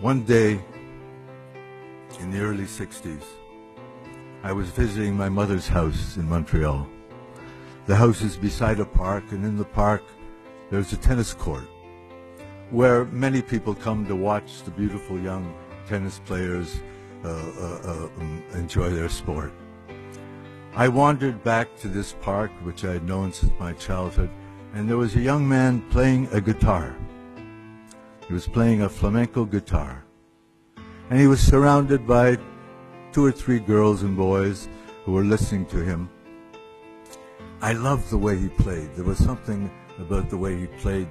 One day in the early 60s, I was visiting my mother's house in Montreal. The house is beside a park, and in the park there's a tennis court where many people come to watch the beautiful young tennis players enjoy their sport. I wandered back to this park, which I had known since my childhood, and there was a young man playing a guitar. He was playing a flamenco guitar, and he was surrounded by 2 or 3 girls and boys who were listening to him. I loved the way he played. There was something about the way he played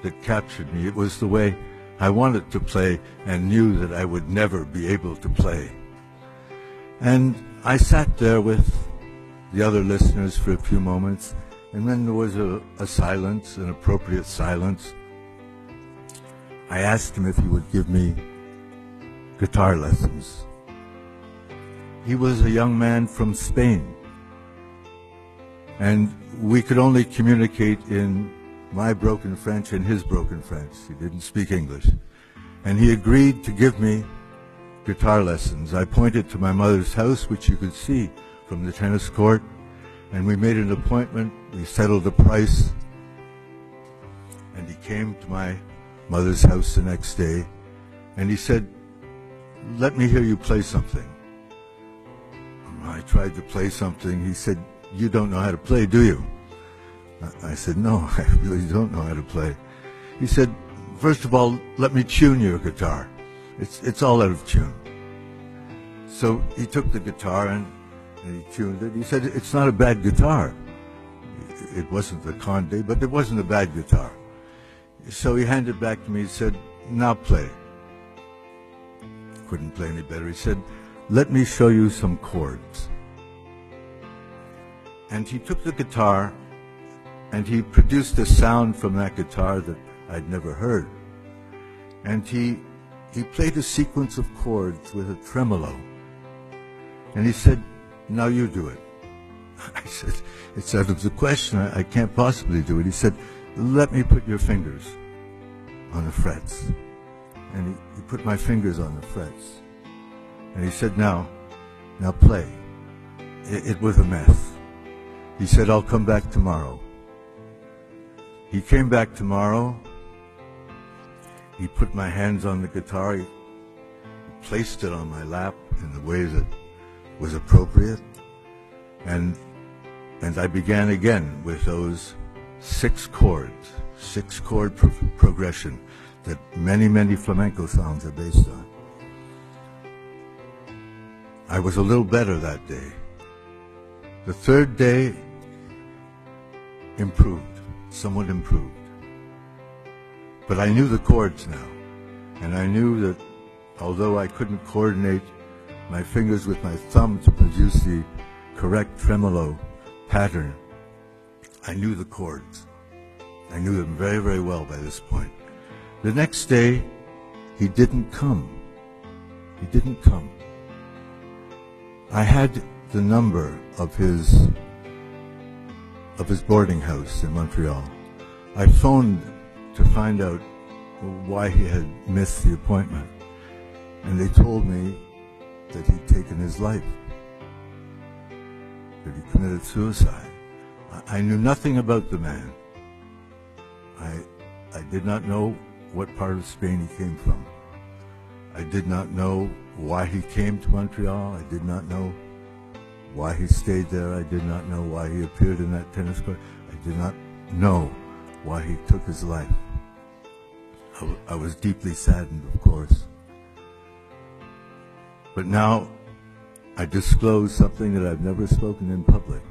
that captured me. It was the way I wanted to play and knew that I would never be able to play. And I sat there with the other listeners for a few moments, and then there was a silence, an appropriate silence. I asked him if he would give me guitar lessons. He was a young man from Spain, and we could only communicate in my broken French and his broken French. He didn't speak English. And he agreed to give me guitar lessons. I pointed to my mother's house, which you could see from the tennis court, and we made an appointment. We settled the price, and he came to my mother's house the next day, and he said, "Let me hear you play something." I tried to play something. He said, "You don't know how to play, do you?" I said, "No, I really don't know how to play." He said, "First of all, let me tune your guitar. It's all out of tune." So he took the guitar and he tuned it. He said, "It's not a bad guitar." It wasn't the Conde, but it wasn't a bad guitar. So he handed it back to me. He said, "Now play." Couldn't play any better. He said, "Let me show you some chords." And he took the guitar and he produced a sound from that guitar that I'd never heard. And he played a sequence of chords with a tremolo. And he said, "Now you do it." I said, "It's out of the question. I can't possibly do it." He said, "Let me put your fingers on the frets." And he put my fingers on the frets. And he said, now play." It was a mess. He said, "I'll come back tomorrow." He came back tomorrow. He put my hands on the guitar. He placed it on my lap in the way that was appropriate. And I began again with those 6 chords, 6-chord progression that many flamenco songs are based on. I was a little better that day. The 3rd day improved, somewhat improved. But I knew the chords now, and I knew that although I couldn't coordinate my fingers with my thumb to produce the correct tremolo pattern, I knew the chords. I knew them very, very well by this point. The next day, he didn't come. He didn't come. I had the number of his boarding house in Montreal. I phoned to find out why he had missed the appointment, and they told me that he'd taken his life, that he committed suicide. I knew nothing about the man. I did not know what part of Spain he came from. I did not know why he came to Montreal. I did not know why he stayed there. I did not know why he appeared in that tennis court. I did not know why he took his life. I was deeply saddened, of course. But now I disclose something that I've never spoken in public.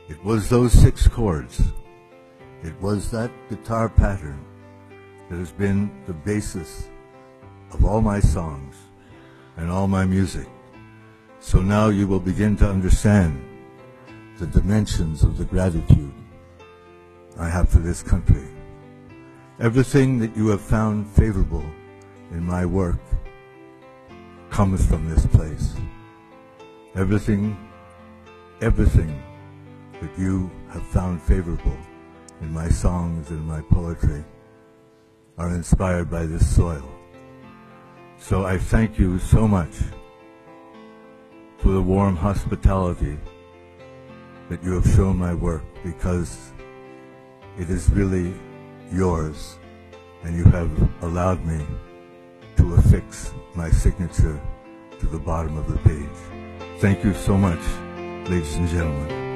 It was those 6 chords. It was that guitar pattern that has been the basis of all my songs and all my music. So now you will begin to understand the dimensions of the gratitude I have for this country. Everything that you have found favorable in my work comes from this place. Everything that you have found favorable in my songs and my poetry are inspired by this soil. So I thank you so much for the warm hospitality that you have shown my work, because it is really yours, and you have allowed me to affix my signature to the bottom of the page. Thank you so much, ladies and gentlemen.